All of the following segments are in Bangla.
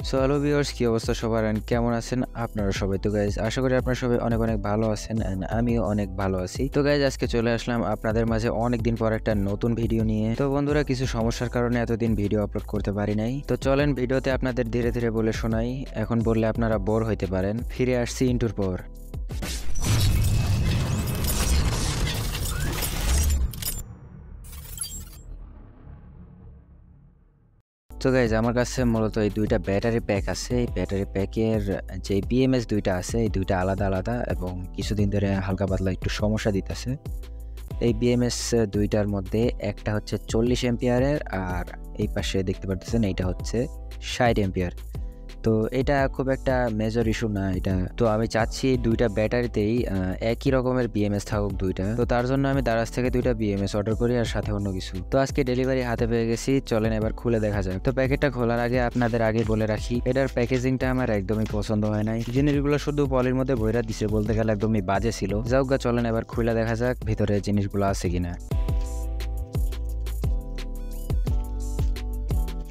সো হ্যালো ভিউয়ার্স, কি অবস্থা সবার এন্ড কেমন আছেন আপনারা সবাই? তো গাইজ আশা করি আপনারা সবাই অনেক অনেক ভালো আছেন এন্ড আমিও অনেক ভালো আছি। তো গাইজ আজকে চলে আসলাম আপনাদের মাঝে অনেকদিন পর একটা নতুন ভিডিও নিয়ে। তো বন্ধুরা, কিছু সমস্যার কারণে এতদিন ভিডিও আপলোড করতে পারি নাই। তো চলেন ভিডিওতে আপনাদের ধীরে ধীরে বলে শোনাই। এখন বললে আপনারা বোর হইতে পারেন। ফিরে আসছি ইন্টুর পর। তো গাইজ আমার কাছে মূলত এই দুইটা ব্যাটারি প্যাক আছে। এই ব্যাটারি প্যাকের যে বিএমএস দুইটা আছে, এই দুইটা আলাদা আলাদা এবং কিছুদিন ধরে হালকা পাতলা একটু সমস্যা দিতেছে। এই বিএমএস দুইটার মধ্যে একটা হচ্ছে 40 এম্পিয়ারের, আর এই পাশে দেখতে পারতেছেন এইটা হচ্ছে 60 এম্পিয়ার। তো এটা খুব একটা মেজর ইস্যু না এটা। তো আমি চাচ্ছি দুইটা ব্যাটারিতেই একই রকমের বিএমএস থাকুক দুইটা। তো তার জন্য আমি দারাজ থেকে দুইটা বিএমএস অর্ডার করি আর সাথে অন্য কিছু। তো আজকে ডেলিভারি হাতে পেয়ে গেছি, চলেন এবার খুলে দেখা যাক। তো প্যাকেটটা খোলার আগে আপনাদের আগে বলে রাখি, এটার প্যাকেজিংটা আমার একদমই পছন্দ হয় নাই। জিনিসগুলো শুধু পলির মধ্যে বইরা দিছে, বলতে গেলে একদমই বাজে ছিল। যাও গা, চলেন এবার খুলে দেখা যাক ভিতরে জিনিসগুলো আছে কিনা।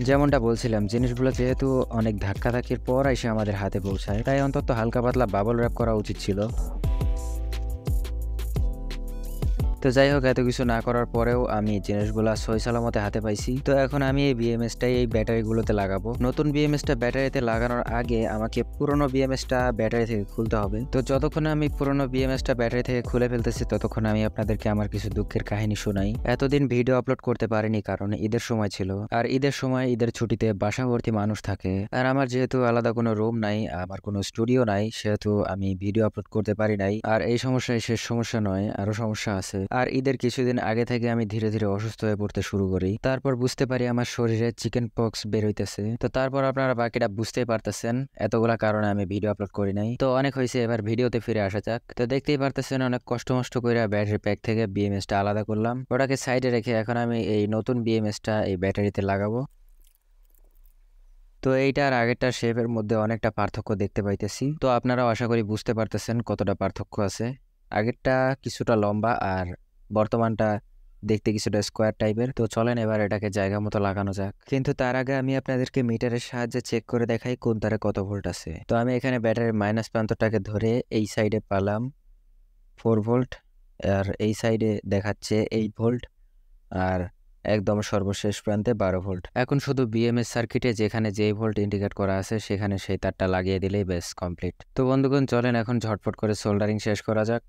যেমনটা বলছিলাম, জিনিসগুলো যেহেতু অনেক ধাক্কাধাক্কির পর এসে আমাদের হাতে পৌঁছায়, তাই অন্তত হালকা পাতলা বাবল র্যাপ করা উচিত ছিল। তো যাই হোক, এত কিছু না করার পরেও আমি জিনিসগুলো সহি সালামতে হাতে পাইছি। তো এখন আমি এই বিএমএসটাই এই ব্যাটারিগুলোতে লাগাবো। নতুন বিএমএসটা ব্যাটারিতে লাগানোর আগে আমাকে পুরনো বিএমএসটা ব্যাটারি থেকে খুলতে হবে। তো যতক্ষণ আমি পুরনো বিএমএসটা ব্যাটারি থেকে খুলে ফেলতেছি, ততক্ষণ আমি আপনাদেরকে আমার কিছু দুঃখের কাহিনী শোনাই। এতদিন ভিডিও আপলোড করতে পারিনি কারণ ঈদের সময় ছিল, আর ঈদের সময় ঈদের ছুটিতে বাসা ভর্তি মানুষ থাকে। আর আমার যেহেতু আলাদা কোনো রুম নাই, আমার কোনো স্টুডিও নাই, সেহেতু আমি ভিডিও আপলোড করতে পারি নাই। আর এই সমস্যায় শেষ সমস্যা নয়, আরো সমস্যা আছে। আর ঈদের কিছুদিন আগে থেকে আমি ধীরে ধীরে অসুস্থ হয়ে পড়তে শুরু করি। তারপর বুঝতে পারি আমার শরীরে চিকেন পক্স বের হইতেছে। তো তারপর আপনারা বাকিটা বুঝতেই পারতেছেন, এতগুলা কারণে আমি ভিডিও আপলোড করি নাই। তো অনেক হয়েছে, এবার ভিডিওতে ফিরে আসা যাক। তো দেখতেই পারতেছেন অনেক কষ্ট মষ্ট করে ব্যাটারি প্যাক থেকে বিএমএসটা আলাদা করলাম। ওটাকে সাইডে রেখে এখন আমি এই নতুন বিএমএসটা এই ব্যাটারিতে লাগাবো। তো এইটা আর আগেরটা শেপের মধ্যে অনেকটা পার্থক্য দেখতে পাইতেছি। তো আপনারাও আশা করি বুঝতে পারতেছেন কতটা পার্থক্য আছে। আগেরটা কিছুটা লম্বা আর বর্তমানটা দেখতে কিছুটা স্কোয়ার টাইপের। তো চলেন এবার এটাকে জায়গা মতো লাগানো যাক। কিন্তু তার আগে আমি আপনাদেরকে মিটারের সাহায্যে চেক করে দেখাই কোন তারে কত ভোল্ট আছে। তো আমি এখানে ব্যাটারির মাইনাস প্রান্তটাকে ধরে এই সাইডে পালাম 4 ভোল্ট, আর এই সাইডে দেখাচ্ছে 8 ভোল্ট, আর একদম সর্বশেষ প্রান্তে 12 ভোল্ট। এখন শুধু বিএমএস সার্কিটে যেখানে যেই ভোল্ট ইন্ডিকেট করা আছে সেখানে সেই তারটা লাগিয়ে দিলেই বেশ কমপ্লিট। তো বন্ধুগণ, চলেন এখন ঝটপট করে সোল্ডারিং শেষ করা যাক।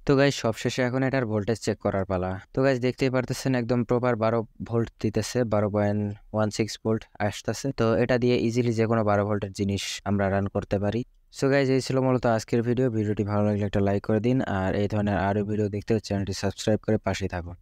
তো গাইজ সবশেষে এখন এটার ভোল্টেজ চেক করার পালা। তো গাইজ দেখতেই পারতেছেন একদম প্রপার 12 ভোল্ট দিতেছে, 12.16 ভোল্ট আসতেছে। তো এটা দিয়ে ইজিলি যে কোনো 12 ভোল্টের জিনিস আমরা রান করতে পারি। সো গাইজ এই ছিল মূলত আজকের ভিডিও। ভিডিওটি ভালো লাগলে একটা লাইক করে দিন, আর এই ধরনের আরো ভিডিও দেখতে চ্যানেলটি সাবস্ক্রাইব করে পাশেই থাকুন।